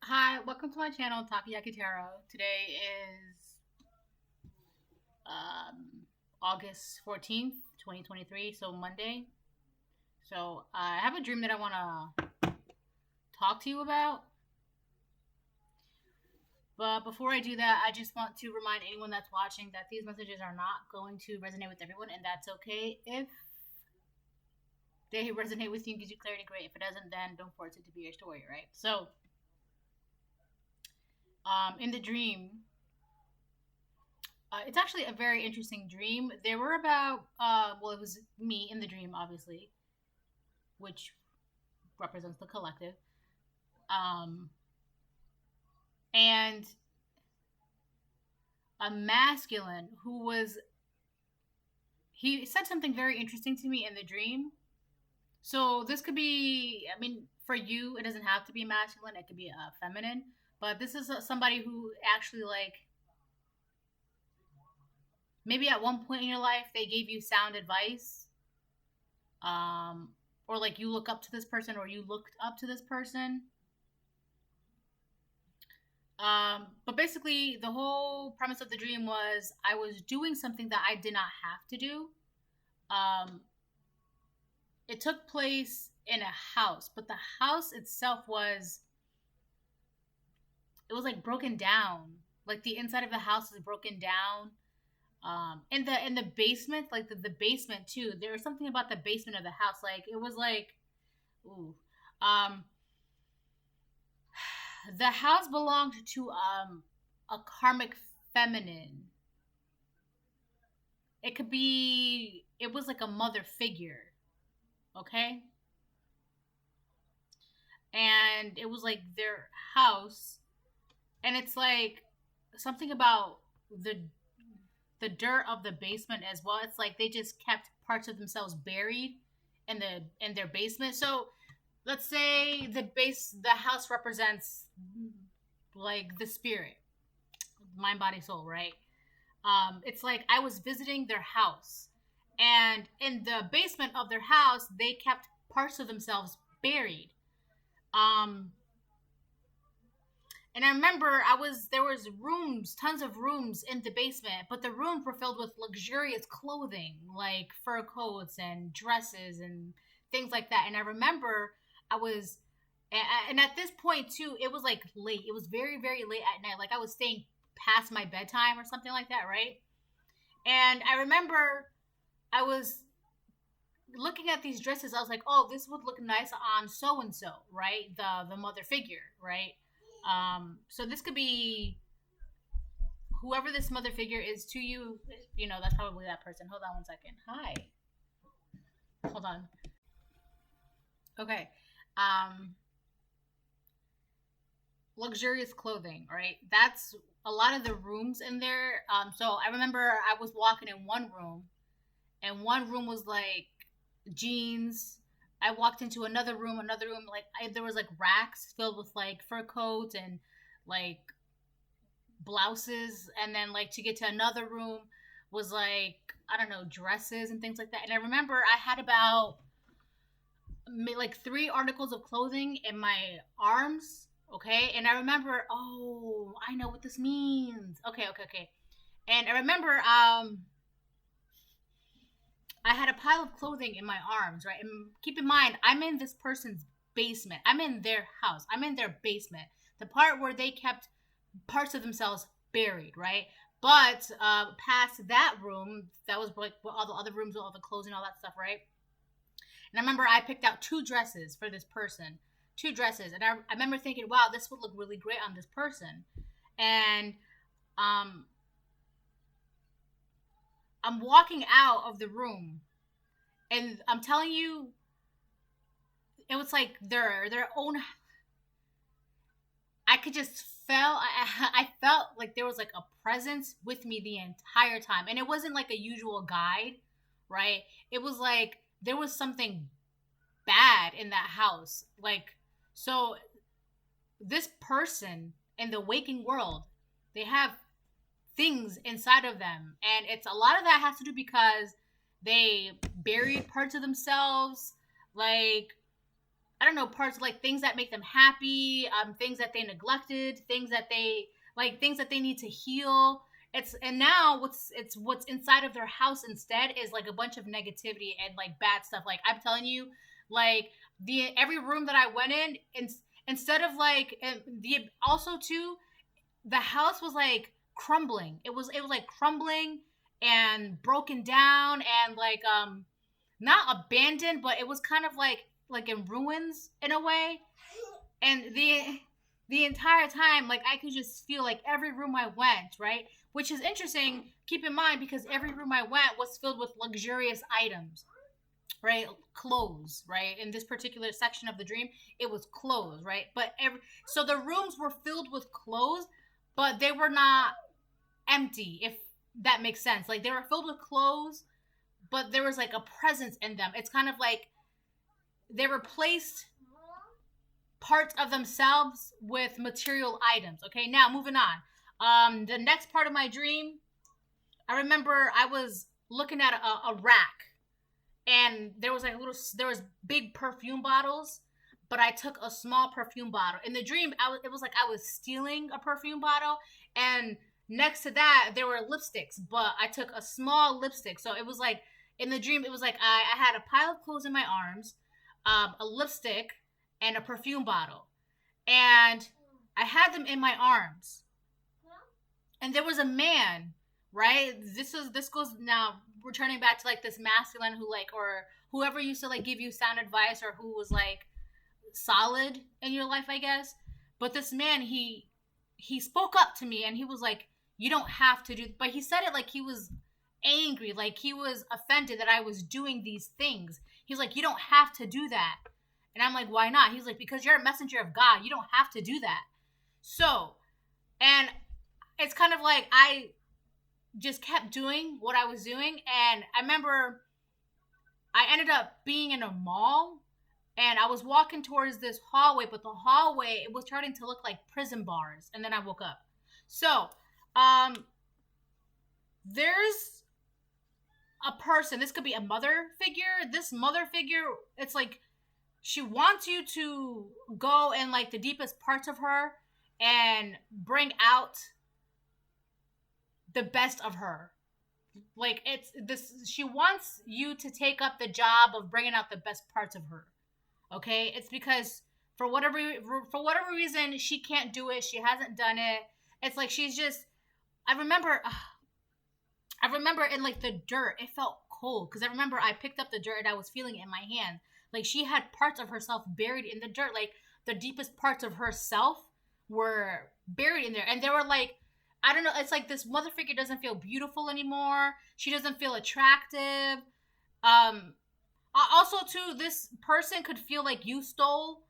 Hi, welcome to my channel, Takayaki Tarot. Today is August 14th, 2023, so Monday. So I have a dream that I want to talk to you about. But before I do that, I just want to remind anyone that's watching that these messages are not going to resonate with everyone, and that's okay. If they resonate with you and gives you clarity, great. If it doesn't, then don't force it to be your story, right? So, in the dream, it's actually a very interesting dream. There were about, well, it was me in the dream, obviously, which represents the collective. Um, and a masculine who was, he said something very interesting to me in the dream. So this could be, I mean, for you, it doesn't have to be masculine, it could be feminine. But this is somebody who actually, like, maybe at one point in your life, they gave you sound advice. Um, or like you look up to this person or you looked up to this person. But basically, the whole premise of the dream was I was doing something that I did not have to do. Um, it took place in a house, but the house itself was, it was like broken down. Like the inside of the house is broken down. In the basement, like the basement too. There was something about the basement of the house. Like it was like, ooh, um, the house belonged to a karmic feminine. It could be, it was like a mother figure, okay? And it was like their house, and it's like something about the the dirt of the basement as well. It's like they just kept parts of themselves buried in their basement. So let's say the house represents like the spirit, mind, body, soul, right? It's like I was visiting their house, and in the basement of their house, they kept parts of themselves buried. Um, and I remember there was rooms, tons of rooms in the basement, but the rooms were filled with luxurious clothing, like fur coats and dresses and things like that. And I remember I was, and at this point too, it was like late. It was very, very late at night. Like I was staying past my bedtime or something like that, right? And I remember I was looking at these dresses. I was like, oh, this would look nice on so and so, right? The mother figure, right? So this could be whoever this mother figure is to you. You know, that's probably that person. Hold on one second. Hi. Hold on. Okay. Um, luxurious clothing, right? That's a lot of the rooms in there. So I remember I was walking in one room, and one room was like jeans. I walked into another room, like there was like racks filled with like fur coats and like blouses, and then like to get to another room was like, I don't know, dresses and things like that. And I remember I had about like three articles of clothing in my arms, okay? And I remember, oh, I know what this means. Okay. And I remember I had a pile of clothing in my arms, right? And keep in mind, I'm in this person's basement. I'm in their house. I'm in their basement. The part where they kept parts of themselves buried, right? But past that room, that was like all the other rooms, all the clothes and all that stuff, right? And I remember I picked out two dresses for this person, two dresses, and I remember thinking, wow, this would look really great on this person. And um, I'm walking out of the room, and I'm telling you, it was like their own. I could just felt. I felt like there was like a presence with me the entire time, and it wasn't like a usual guide, right? It was like there was something bad in that house, like so. This person in the waking world, they have things inside of them, and it's a lot of that has to do because they buried parts of themselves, like I don't know, parts of like things that make them happy, things that they neglected, things that they need to heal. And now what's inside of their house instead is like a bunch of negativity and like bad stuff. Like I'm telling you, like the every room that I went in, instead of like the also too, the house was like crumbling. It was like crumbling and broken down and like not abandoned, but it was kind of like in ruins in a way. And the entire time, like I could just feel like every room I went, right? Which is interesting, keep in mind, because every room I went was filled with luxurious items, right? Clothes, right? In this particular section of the dream, it was clothes, right? So the rooms were filled with clothes, but they were not empty, if that makes sense. Like they were filled with clothes, but there was like a presence in them. It's kind of like they replaced parts of themselves with material items. Okay, now moving on. The next part of my dream, I remember I was looking at a rack, and there was big perfume bottles, but I took a small perfume bottle. In the dream, it was like I was stealing a perfume bottle, and next to that there were lipsticks, but I took a small lipstick. So it was like in the dream, it was like I had a pile of clothes in my arms, a lipstick, and a perfume bottle, and I had them in my arms. And there was a man, right? This goes now returning back to like this masculine who like, or whoever used to like give you sound advice, or who was like solid in your life, I guess. But this man, he spoke up to me and he was like, you don't have to do, but he said it like he was angry, like he was offended that I was doing these things. He's like, you don't have to do that. And I'm like, why not? He's like, because you're a messenger of God. You don't have to do that. So, and it's kind of like I just kept doing what I was doing. And I remember I ended up being in a mall, and I was walking towards this hallway, but the hallway, it was starting to look like prison bars. And then I woke up. So, there's a person, this could be a mother figure. This mother figure, it's like she wants you to go in like the deepest parts of her and bring out the best of her. Like it's this, she wants you to take up the job of bringing out the best parts of her. Okay? It's because for whatever reason she can't do it. She hasn't done it. It's like she's just, I remember in like the dirt, it felt cold because I remember I picked up the dirt and I was feeling it in my hand. Like she had parts of herself buried in the dirt. Like the deepest parts of herself were buried in there. And they were like, I don't know, it's like this mother figure doesn't feel beautiful anymore. She doesn't feel attractive. Also too, this person could feel like you stole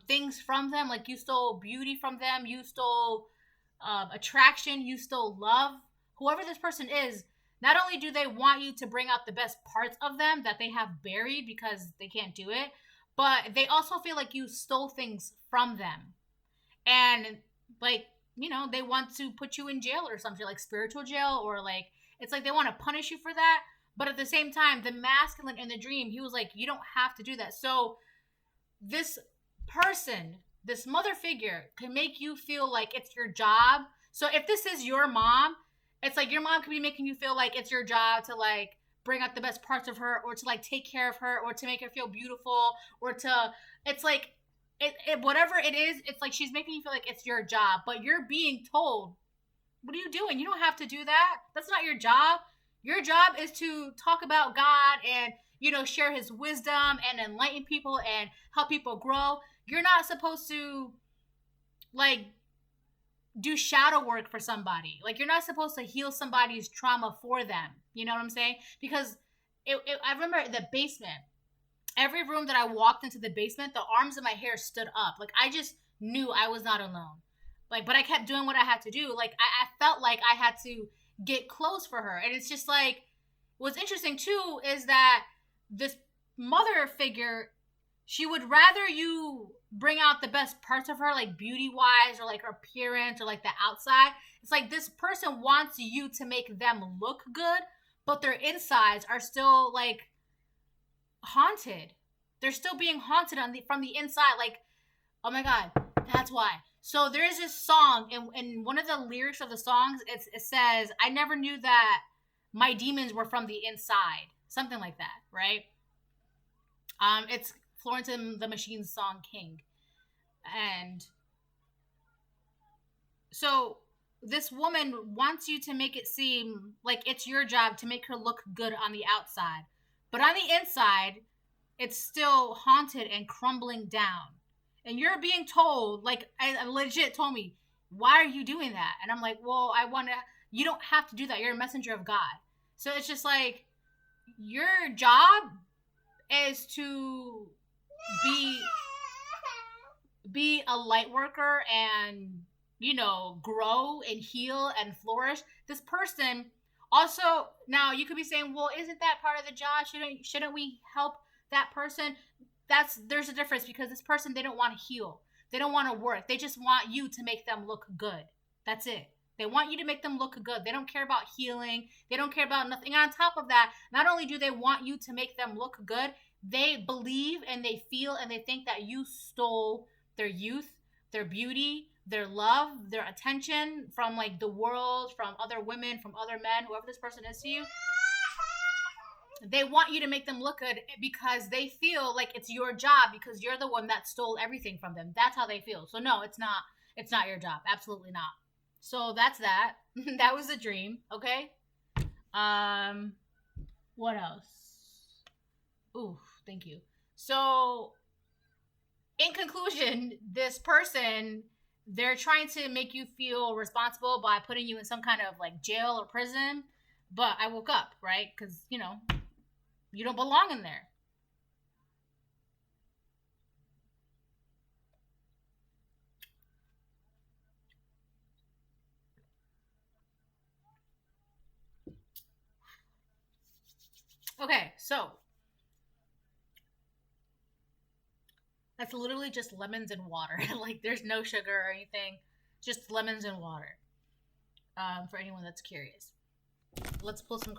things from them. Like you stole beauty from them. You stole attraction. You stole love. Whoever this person is, not only do they want you to bring out the best parts of them that they have buried because they can't do it, but they also feel like you stole things from them. And like, you know, they want to put you in jail or something, like spiritual jail, or like, it's like they want to punish you for that. But at the same time, the masculine in the dream, he was like, you don't have to do that. So this person, this mother figure, can make you feel like it's your job. So if this is your mom, it's like your mom could be making you feel like it's your job to like bring out the best parts of her, or to like take care of her, or to make her feel beautiful, or to, it's like, whatever it is, it's like she's making you feel like it's your job, but you're being told, what are you doing? You don't have to do that. That's not your job. Your job is to talk about God and, you know, share his wisdom and enlighten people and help people grow. You're not supposed to like do shadow work for somebody. Like you're not supposed to heal somebody's trauma for them. You know what I'm saying? Because I remember the basement, every room that I walked into the basement, the arms of my hair stood up. Like I just knew I was not alone. Like, but I kept doing what I had to do. Like I felt like I had to get clothes for her. And it's just like, what's interesting too is that this mother figure, she would rather you bring out the best parts of her, like beauty wise, or like her appearance, or like the outside. It's like this person wants you to make them look good, but their insides are still like haunted. they're still being haunted from the inside. Like, oh my god, that's why. So there is this song, and one of the lyrics of the songs, it says, "I never knew that my demons were from the inside," something like that, right? It's Florence and the Machine's song "King," and so this woman wants you to make it seem like it's your job to make her look good on the outside, but on the inside, it's still haunted and crumbling down. And you're being told, like, I legit told me, why are you doing that? And I'm like, well, I want to. You don't have to do that. You're a messenger of God. So it's just like your job is to be a light worker and, you know, grow and heal and flourish. This person also, now you could be saying, well, isn't that part of the job? Shouldn't we help that person? There's a difference, because this person, they don't want to heal. They don't want to work. They just want you to make them look good. That's it. They want you to make them look good. They don't care about healing. They don't care about nothing. And on top of that, not only do they want you to make them look good, they believe and they feel and they think that you stole their youth, their beauty, their love, their attention from like the world, from other women, from other men, whoever this person is to you. They want you to make them look good because they feel like it's your job, because you're the one that stole everything from them. That's how they feel. So no, it's not. It's not your job. Absolutely not. So that's that. That was a dream. Okay. What else? Ooh, thank you. So, in conclusion, this person, they're trying to make you feel responsible by putting you in some kind of like jail or prison. But I woke up, right? Because, you know, you don't belong in there. Okay, so that's literally just lemons and water. Like, there's no sugar or anything, just lemons and water. For anyone that's curious, let's pull some